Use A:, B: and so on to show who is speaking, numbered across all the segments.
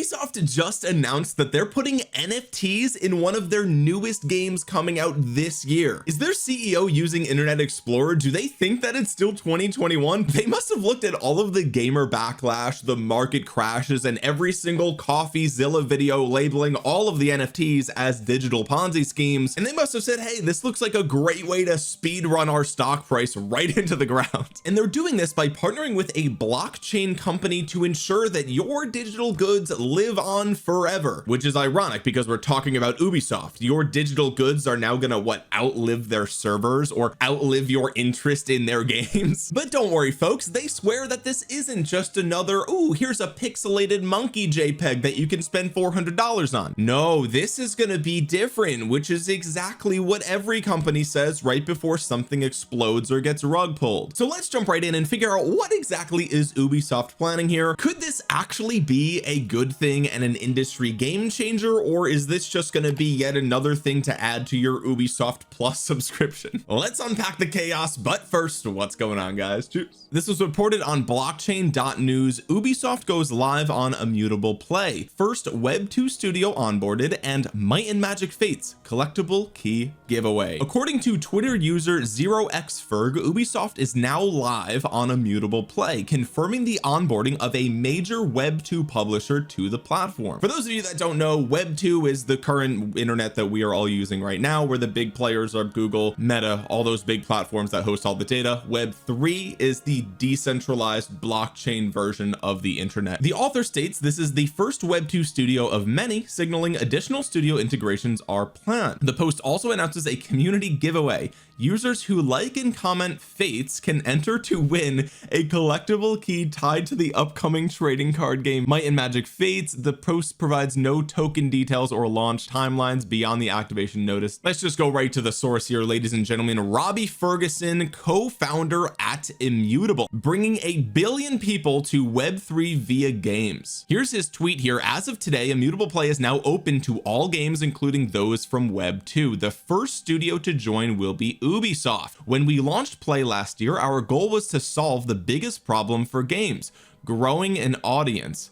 A: Ubisoft just announced that they're putting NFTs in one of their newest games coming out this year. Is their CEO using Internet Explorer? Do they think that it's still 2021? They must have looked at all of the gamer backlash, the market crashes, and every single CoffeeZilla video labeling all of the NFTs as digital Ponzi schemes, and they must have said, hey, this looks like a great way to speed run our stock price right into the ground. And they're doing this by partnering with a blockchain company to ensure that your digital goods live on forever, which is ironic because we're talking about Ubisoft. Your digital goods are now gonna outlive their servers or outlive your interest in their games. But don't worry folks, they swear that this isn't just another, ooh, here's a pixelated monkey JPEG that you can spend $400 on. No, this is gonna be different, which is exactly what every company says right before something explodes or gets rug pulled. So let's jump right in and figure out what exactly is Ubisoft planning here. Could this actually be a good thing and an industry game changer, or is this just going to be yet another thing to add to your Ubisoft Plus subscription? Let's unpack the chaos, but first, what's going on, guys? Cheers. This was reported on blockchain.news. Ubisoft goes live on Immutable Play, first Web2 studio onboarded, and Might and Magic Fates collectible key giveaway. According to Twitter user 0xferg, Ubisoft is now live on Immutable Play, confirming the onboarding of a major Web2 publisher to the platform. For those of you that don't know, Web2 is the current internet that we are all using right now, where the big players are Google, Meta, all those big platforms that host all the data. Web3 is the decentralized blockchain version of the internet. The author states this is the first Web2 studio of many, signaling additional studio integrations are planned. The post also announces a community giveaway. Users who like and comment Fates can enter to win a collectible key tied to the upcoming trading card game Might and Magic Fates. The post provides no token details or launch timelines beyond the activation notice. Let's just go right to the source here, ladies and gentlemen. Robbie Ferguson, co-founder at Immutable, bringing 1 billion people to Web3 via games. Here's his tweet here. As of today, Immutable Play is now open to all games, including those from Web2. The first studio to join will be Ubisoft. When we launched Play last year, our goal was to solve the biggest problem for games: growing an audience.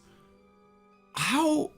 A: How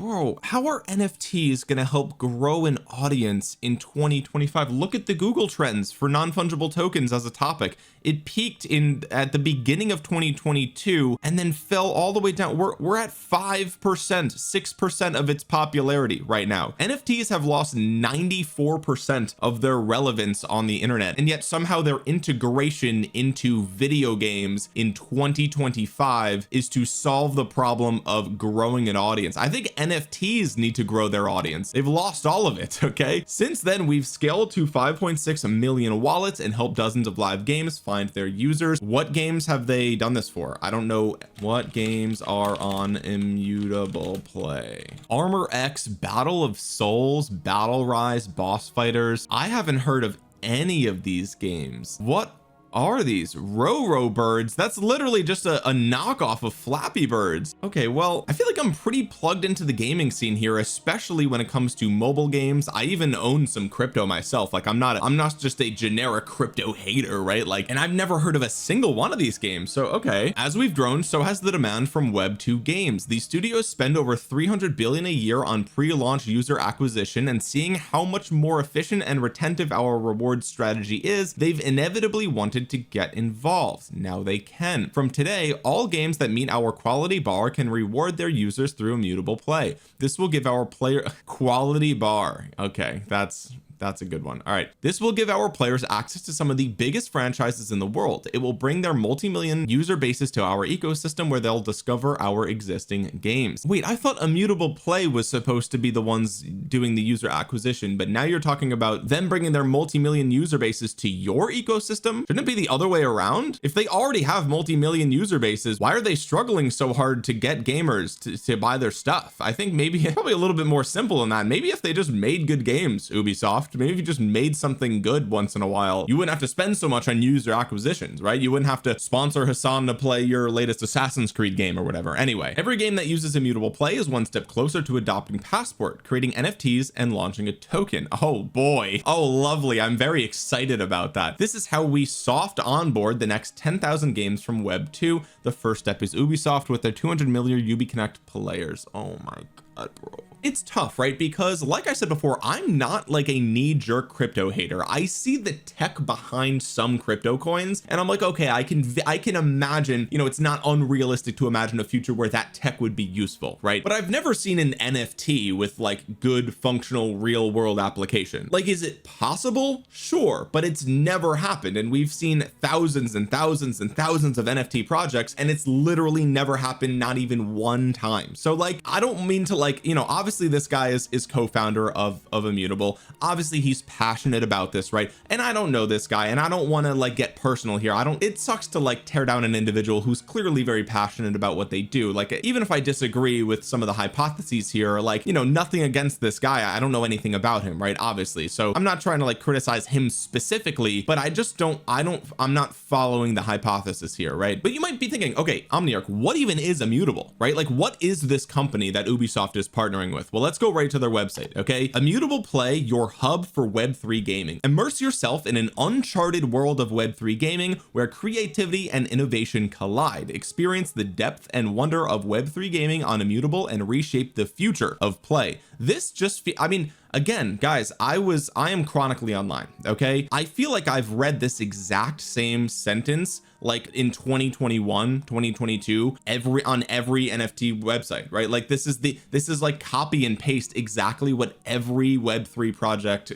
A: are NFTs gonna help grow an audience in 2025? Look at the Google trends for non-fungible tokens as a topic. It peaked at the beginning of 2022 and then fell all the way down. We're at 5%, 6% of its popularity right now. NFTs have lost 94% of their relevance on the internet, and yet somehow their integration into video games in 2025 is to solve the problem of growing an audience. I think NFTs need to grow their audience. They've lost all of it. Okay, since then we've scaled to 5.6 million wallets and helped dozens of live games find their users. What games have they done this for? I don't know what games are on Immutable Play. Armor X, Battle of Souls, Battle Rise, Boss Fighters. I haven't heard of any of these games. What are these? Roro Birds? That's literally just a knockoff of Flappy Birds. Okay, well, I feel like I'm pretty plugged into the gaming scene here, especially when it comes to mobile games. I even own some crypto myself. Like I'm not just a generic crypto hater, right? Like, and I've never heard of a single one of these games. So okay, as we've grown, so has the demand from Web2 games. These studios spend over 300 billion a year on pre-launch user acquisition, and seeing how much more efficient and retentive our reward strategy is, they've inevitably wanted to get involved. Now they can. From today, all games that meet our quality bar can reward their users through Immutable Play. This will give our player quality bar. Okay, that's a good one. All right, this will give our players access to some of the biggest franchises in the world. It will bring their multi-million user bases to our ecosystem, where they'll discover our existing games. Wait, I thought Immutable Play was supposed to be the ones doing the user acquisition, but now you're talking about them bringing their multi-million user bases to your ecosystem? Shouldn't it be the other way around? If they already have multi-million user bases, why are they struggling so hard to get gamers to buy their stuff? I think maybe probably a little bit more simple than that. Maybe if they just made good games, Ubisoft, Ubisoft, maybe if you just made something good once in a while, you wouldn't have to spend so much on user acquisitions, right? You wouldn't have to sponsor Hassan to play your latest Assassin's Creed game or whatever. Anyway, every game that uses immutable play is one step closer to adopting Passport, creating NFTs, and launching a token. Oh boy. Oh, lovely. I'm very excited about that. This is how we soft onboard the next 10,000 games from Web 2. The first step is Ubisoft with their 200 million UbiConnect players. Oh my God, bro. It's tough, right? Because like I said before, I'm not like a knee-jerk crypto hater. I see the tech behind some crypto coins and I'm like, okay, I can imagine, you know, it's not unrealistic to imagine a future where that tech would be useful, right? But I've never seen an NFT with like good functional real world application. Like, is it possible? Sure, but it's never happened, and we've seen thousands and thousands and thousands of NFT projects and it's literally never happened, not even one time. So like, I don't mean to like, you know, obviously this guy is co-founder of Immutable. Obviously he's passionate about this, right? And I don't know this guy and I don't want to like get personal here. It sucks to like tear down an individual who's clearly very passionate about what they do. Like, even if I disagree with some of the hypotheses here, like, you know, nothing against this guy, I don't know anything about him, right? Obviously, so I'm not trying to like criticize him specifically, but I'm not following the hypothesis here, right? But you might be thinking, okay, Omniarch, what even is Immutable, right? Like, what is this company that Ubisoft is partnering with? Well, let's go right to their website. Okay, Immutable Play, your hub for Web3 gaming. Immerse yourself in an uncharted world of Web3 gaming where creativity and innovation collide. Experience the depth and wonder of Web3 gaming on Immutable and reshape the future of play. This just I mean, again, guys, I am chronically online. Okay, I feel like I've read this exact same sentence like in 2021 2022 on every NFT website, right? Like, this is like copy and paste exactly what every Web3 project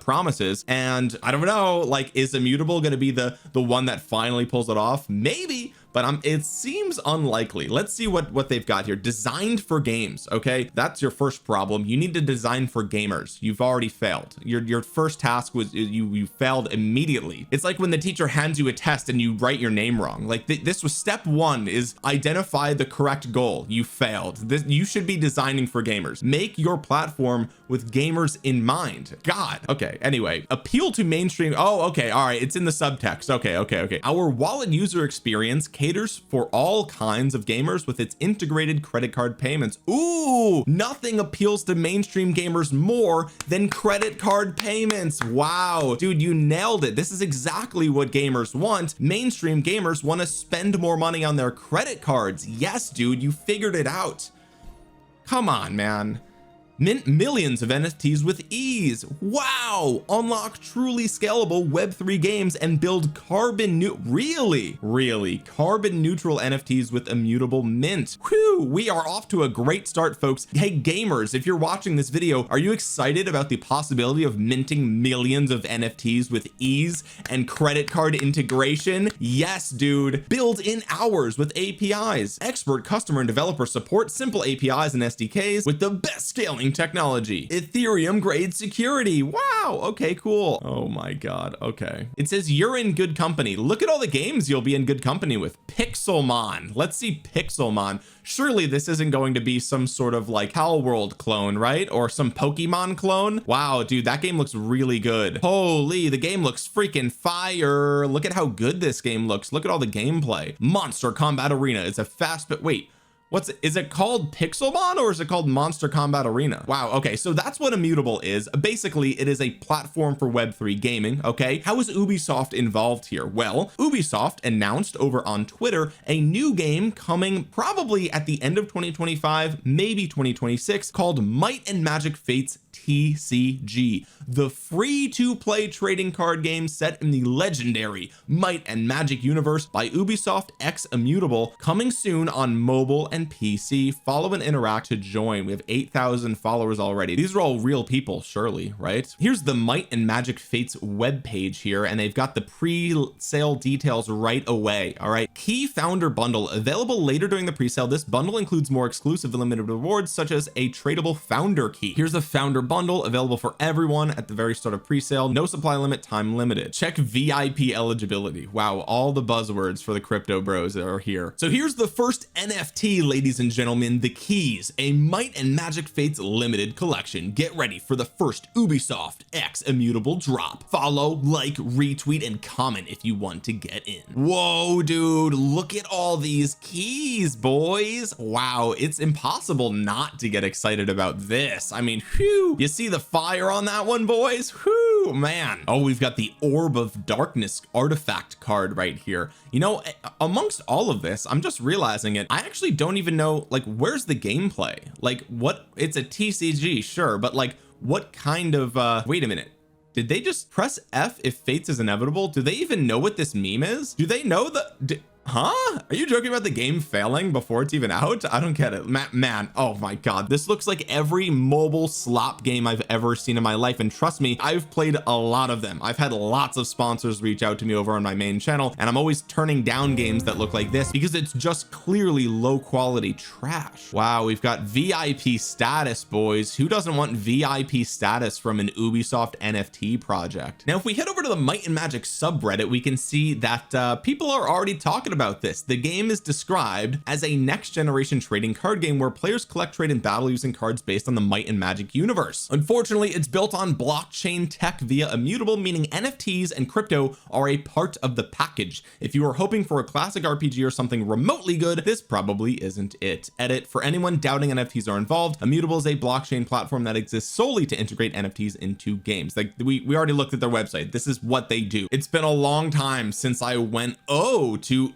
A: promises. And I don't know, like, is Immutable going to be the one that finally pulls it off? Maybe, but it seems unlikely. Let's see what they've got here. Designed for games. Okay, that's your first problem. You need to design for gamers. You've already failed. Your first task was you failed immediately. It's like when the teacher hands you a test and you write your name wrong. Like, this was step one, is identify the correct goal. You failed. You should be designing for gamers. Make your platform with gamers in mind. God. Okay, anyway, appeal to mainstream. Oh, okay, all right, it's in the subtext. Okay. Our wallet user experience caters for all kinds of gamers with its integrated credit card payments. Ooh, nothing appeals to mainstream gamers more than credit card payments. Wow, dude, you nailed it. This is exactly what gamers want. Mainstream gamers want to spend more money on their credit cards. Yes, dude, you figured it out. Come on, man. Mint millions of NFTs with ease. Wow. Unlock truly scalable Web3 games and build carbon neutral NFTs with Immutable Mint. Whew, we are off to a great start, folks. Hey gamers, if you're watching this video, are you excited about the possibility of minting millions of NFTs with ease and credit card integration? Yes, dude. Build in hours with APIs, expert customer and developer support, simple APIs and SDKs with the best scaling technology, Ethereum grade security. Wow, okay, cool. Oh my God. Okay, it says you're in good company. Look at all the games you'll be in good company with. Pixelmon. Let's see Pixelmon. Surely this isn't going to be some sort of like Hal World clone, right? Or some Pokemon clone. Wow, dude, that game looks really good. Holy, the game looks freaking fire. Look at how good this game looks. Look at all the gameplay. Monster Combat Arena is a fast, but wait, is it called Pixelmon or is it called Monster Combat Arena? Wow, okay, so that's what Immutable is. Basically, it is a platform for Web3 gaming. Okay, how is Ubisoft involved here? Well, Ubisoft announced over on Twitter a new game coming probably at the end of 2025, maybe 2026, called Might and Magic Fates TCG, the free-to-play trading card game set in the legendary Might and Magic universe by Ubisoft x Immutable, coming soon on mobile and PC. Follow and interact to join. We have 8,000 followers already. These are all real people, surely, right? Here's the Might and Magic Fates webpage here, and they've got the pre-sale details right away. All right, key founder bundle available later during the pre-sale. This bundle includes more exclusive limited rewards such as a tradable founder key. Here's the founder bundle available for everyone at the very start of pre-sale. No supply limit, time limited. Check VIP eligibility. Wow, all the buzzwords for the crypto bros are here. So here's the first NFT, ladies and gentlemen, the keys, a Might and Magic Fates limited collection. Get ready for the first Ubisoft X Immutable drop. Follow, like, retweet, and comment if you want to get in. Whoa, dude, look at all these keys, boys. Wow, it's impossible not to get excited about this. I mean, whew, you see the fire on that one, boys? Whew, man. Oh, we've got the Orb of Darkness artifact card right here. You know, amongst all of this, I'm just realizing it, I actually don't even know, like, where's the gameplay? Like, what? It's a TCG, sure, but like, what kind of wait a minute, did they just press F if Fates is inevitable? Do they even know what this meme is? Do they know the huh? Are you joking about the game failing before it's even out? I don't get it, man. Oh my god, this looks like every mobile slop game I've ever seen in my life, and trust me, I've played a lot of them. I've had lots of sponsors reach out to me over on my main channel, and I'm always turning down games that look like this because it's just clearly low quality trash. Wow, we've got VIP status, boys. Who doesn't want VIP status from an Ubisoft NFT project? Now if we head over to the Might and Magic subreddit, we can see that people are already talking about this. The game is described as a next generation trading card game where players collect, trade, and battle using cards based on the Might and Magic universe. Unfortunately, it's built on blockchain tech via Immutable, meaning NFTs and crypto are a part of the package. If you are hoping for a classic RPG or something remotely good, this probably isn't it. Edit: for anyone doubting NFTs are involved, Immutable is a blockchain platform that exists solely to integrate NFTs into games. Like we already looked at their website. This is what they do. It's been a long time since I went to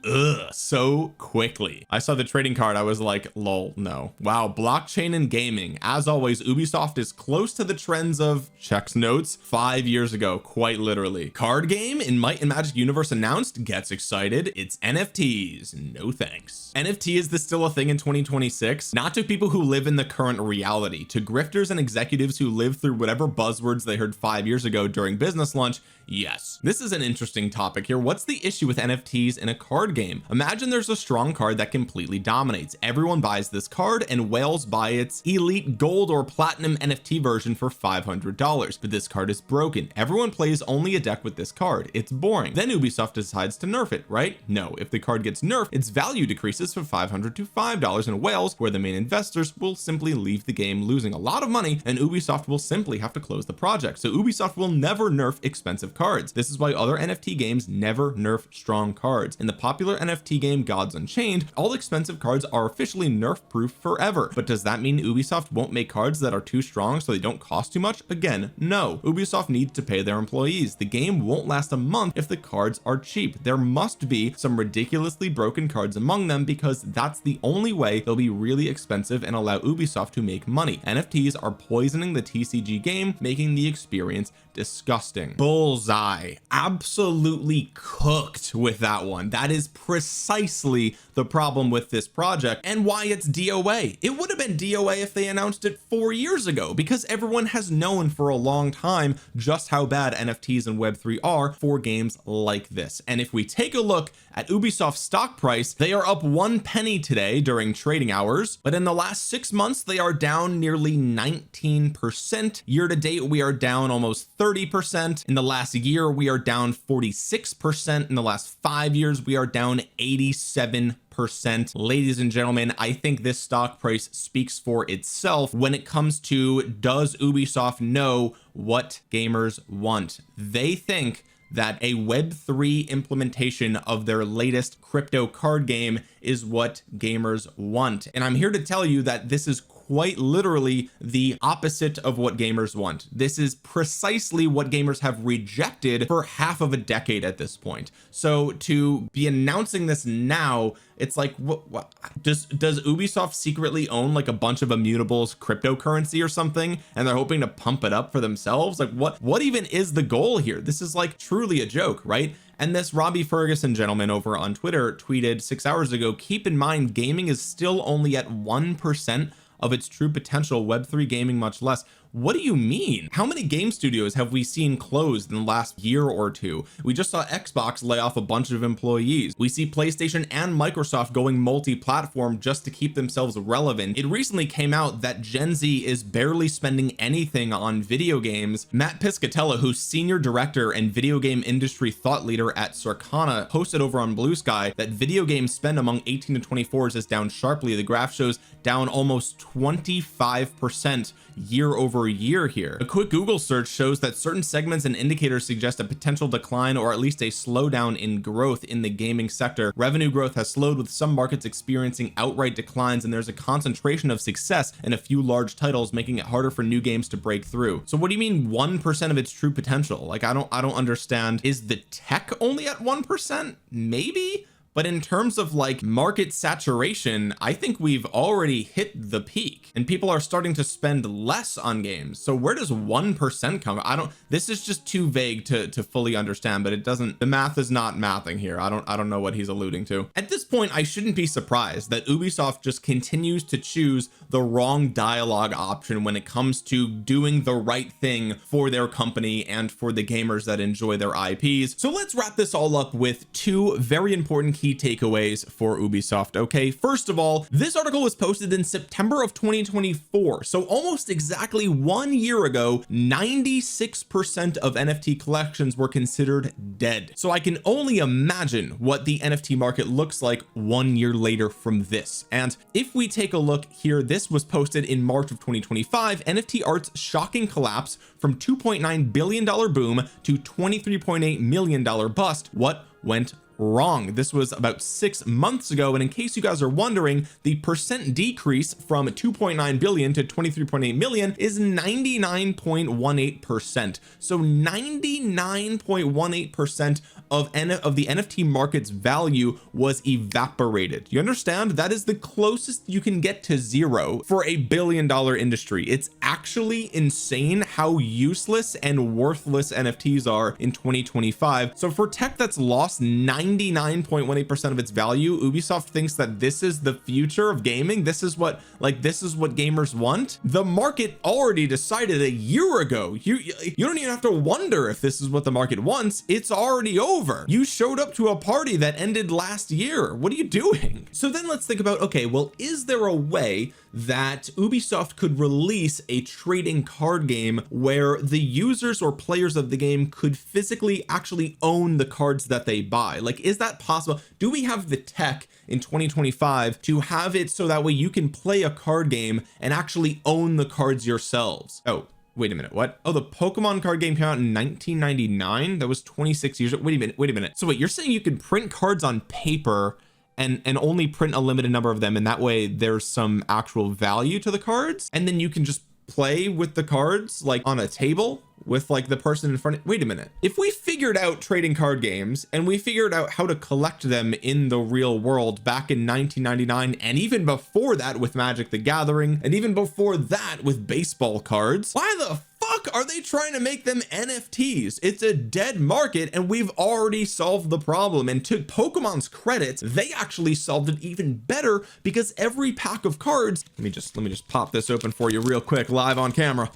A: so quickly. I saw the trading card, I was like, lol, no. Wow, blockchain and gaming. As always, Ubisoft is close to the trends of checks notes 5 years ago, quite literally. Card game in Might and Magic universe announced, gets excited. It's NFTs, no thanks. NFT, is this still a thing in 2026? Not to people who live in the current reality, to grifters and executives who live through whatever buzzwords they heard 5 years ago during business lunch. Yes, this is an interesting topic here. What's the issue with NFTs in a card game? Imagine there's a strong card that completely dominates. Everyone buys this card and whales buy its elite gold or platinum NFT version for $500, but this card is broken. Everyone plays only a deck with this card. It's boring. Then Ubisoft decides to nerf it, right? No, if the card gets nerfed, its value decreases from $500 to $5 in whales, where the main investors will simply leave the game losing a lot of money, and Ubisoft will simply have to close the project. So Ubisoft will never nerf expensive cards. This is why other NFT games never nerf strong cards. In the popular NFT game Gods Unchained, all expensive cards are officially nerf proof forever. But does that mean Ubisoft won't make cards that are too strong so they don't cost too much? Again, no. Ubisoft needs to pay their employees. The game won't last a month if the cards are cheap. There must be some ridiculously broken cards among them, because that's the only way they'll be really expensive and allow Ubisoft to make money. NFTs are poisoning the TCG game, making the experience disgusting. Bullseye. Absolutely cooked with that one. That is precisely the problem with this project and why it's DOA. It would have been DOA if they announced it 4 years ago, because everyone has known for a long time just how bad NFTs and Web3 are for games like this. And if we take a look at Ubisoft's stock price, they are up 1 penny today during trading hours, but in the last 6 months they are down nearly 19%. Year to date we are down almost 30%. In the last year we are down 46%. In the last 5 years we are down 87%. Ladies and gentlemen, I think this stock price speaks for itself when it comes to, does Ubisoft know what gamers want? They think that a Web3 implementation of their latest crypto card game is what gamers want, and I'm here to tell you that this is quite literally the opposite of what gamers want. This is precisely what gamers have rejected for half of a decade at this point. So to be announcing this now, it's like, what does Ubisoft secretly own like a bunch of Immutable's cryptocurrency or something, and they're hoping to pump it up for themselves? Like what even is the goal here? This is like truly a joke, right? And this Robbie Ferguson gentleman over on Twitter tweeted 6 hours ago, keep in mind gaming is still only at 1% of its true potential, Web3 gaming much less. what do you mean? How many game studios have we seen closed in the last year or two? We just saw Xbox lay off a bunch of employees. We see PlayStation and Microsoft going multi-platform just to keep themselves relevant. It recently came out that Gen Z is barely spending anything on video games. Matt Piscatella, who's senior director and video game industry thought leader at Circana, posted over on Blue Sky that video game spend among 18 to 24s is down sharply. The graph shows down almost 25% year over year here. A quick Google search shows that certain segments and indicators suggest a potential decline or at least a slowdown in growth in the gaming sector. Revenue growth has slowed, with some markets experiencing outright declines, and there's a concentration of success in a few large titles, making it harder for new games to break through. So what do you mean 1% of its true potential? Like, I don't understand. Is the tech only at 1%? Maybe. But in terms of like market saturation, I think we've already hit the peak and people are starting to spend less on games. So where does 1% come? This is just too vague to fully understand, but the math is not mathing here. I don't know what he's alluding to. At this point, I shouldn't be surprised that Ubisoft just continues to choose the wrong dialogue option when it comes to doing the right thing for their company and for the gamers that enjoy their IPs. So let's wrap this all up with two very important key takeaways for Ubisoft. Okay, first of all, this article was posted in September of 2024, so almost exactly 1 year ago 96% of NFT collections were considered dead. So I can only imagine what the NFT market looks like 1 year later from this. And if we take a look here, this was posted in March of 2025. NFT art's shocking collapse from $2.9 billion boom to $23.8 million bust. What went wrong? This was about 6 months ago, and in case you guys are wondering, the percent decrease from 2.9 billion to 23.8 million is 99.18%. so 99.18% of the NFT market's value was evaporated. You understand? That is the closest you can get to zero for a $1 billion industry. It's actually insane how useless and worthless NFTs are in 2025. So for tech that's lost 99.18% of its value, Ubisoft thinks that this is the future of gaming. This is what gamers want. The market already decided a year ago. You don't even have to wonder if this is what the market wants. It's already over. You showed up to a party that ended last year. What are you doing? So then let's think about, okay, well, is there a way that Ubisoft could release a trading card game where the users or players of the game could physically actually own the cards that they buy? Like, is that possible? Do we have the tech in 2025 to have it so that way you can play a card game and actually own the cards yourselves? Oh, wait a minute, what? Oh, the Pokemon card game came out in 1999. That was 26 years. Wait a minute. So wait, you're saying you could print cards on paper and only print a limited number of them, and that way there's some actual value to the cards, and then you can just play with the cards like on a table with like the person in front of. Wait a minute, if we figured out trading card games and we figured out how to collect them in the real world back in 1999, and even before that with Magic the Gathering, and even before that with baseball cards, why the fuck are they trying to make them NFTs? It's a dead market and we've already solved the problem. And to Pokemon's credit, they actually solved it even better, because every pack of cards, let me just pop this open for you real quick live on camera.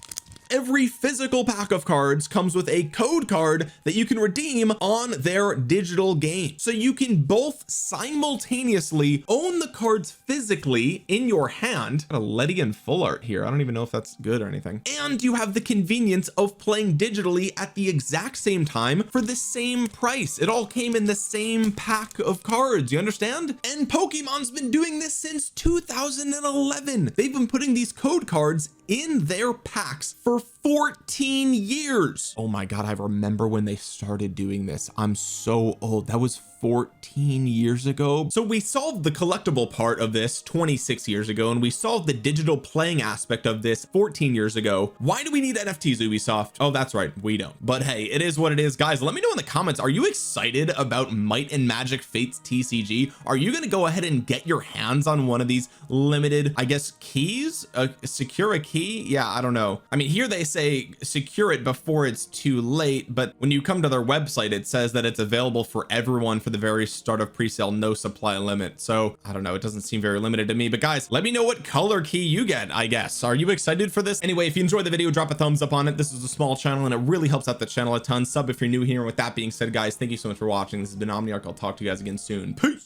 A: Every physical pack of cards comes with a code card that you can redeem on their digital game. So you can both simultaneously own the cards physically in your hand. Got a Letty and full art here. I don't even know if that's good or anything. And you have the convenience of playing digitally at the exact same time for the same price. It all came in the same pack of cards. You understand? And Pokemon's been doing this since 2011. They've been putting these code cards in their packs for 14 years. Oh my God, I remember when they started doing this. I'm so old. That was 14 years ago. So we solved the collectible part of this 26 years ago, and we solved the digital playing aspect of this 14 years ago. Why do we need NFTs, Ubisoft? Oh, that's right, we don't. But hey, it is what it is. Guys, let me know in the comments, are you excited about Might and Magic Fates TCG? Are you gonna go ahead and get your hands on one of these limited, I guess, keys? Secure a key? Yeah, I don't know. I mean, here they say secure it before it's too late, but when you come to their website, it says that it's available for everyone for the very start of pre-sale, no supply limit. So I don't know, it doesn't seem very limited to me. But guys, let me know what color key you get. I guess, are you excited for this? Anyway, if you enjoyed the video, drop a thumbs up on it. This is a small channel and it really helps out the channel a ton. Sub if you're new here. And with that being said, guys, thank you so much for watching. This has been Omniarch. I'll talk to you guys again soon. Peace.